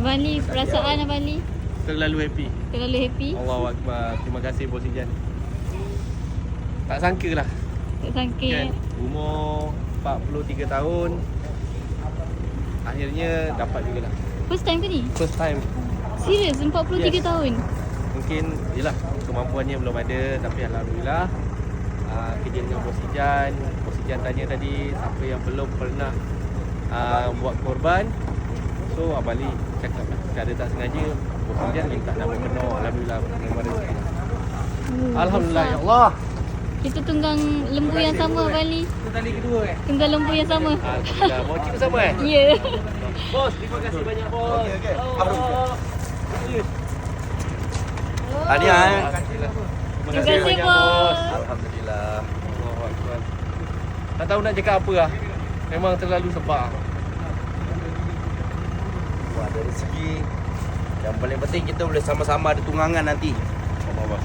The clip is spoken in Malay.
Abang Ali, perasaan Abang Ali? Terlalu happy. Terlalu happy? Allahu Akbar. Terima kasih Bos Ijan. Tak sangka lah Tak sangka kan, ya. umur 43 tahun akhirnya dapat jugalah. First time ke ni? First time. Serius? 43 Yes. tahun? Mungkin yelah kemampuannya belum ada, tapi Alhamdulillah kerja dengan Bos Ijan. Bos Ijan tanya tadi siapa yang belum pernah buat korban. So Abang Ali cakap lah, secara tak sengaja Bos Ijan minta nama penuh. Alhamdulillah memang rezeki. Alhamdulillah ya Allah. Kita tunggang lembu yang sama Abang Ali. Itu tali kedua Tunggang lembu yang sama. Alhamdulillah. Mau cerita sama Ya. Bos, terima kasih banyak bos. Okey. Hadiah Terima kasih bos. Alhamdulillah. Allahu Akbar. Tak tahu nak cakap apa lah. Memang terlalu sebab. Wah, dari segi yang paling penting kita boleh sama-sama ada tunggangan nanti. Allah bos.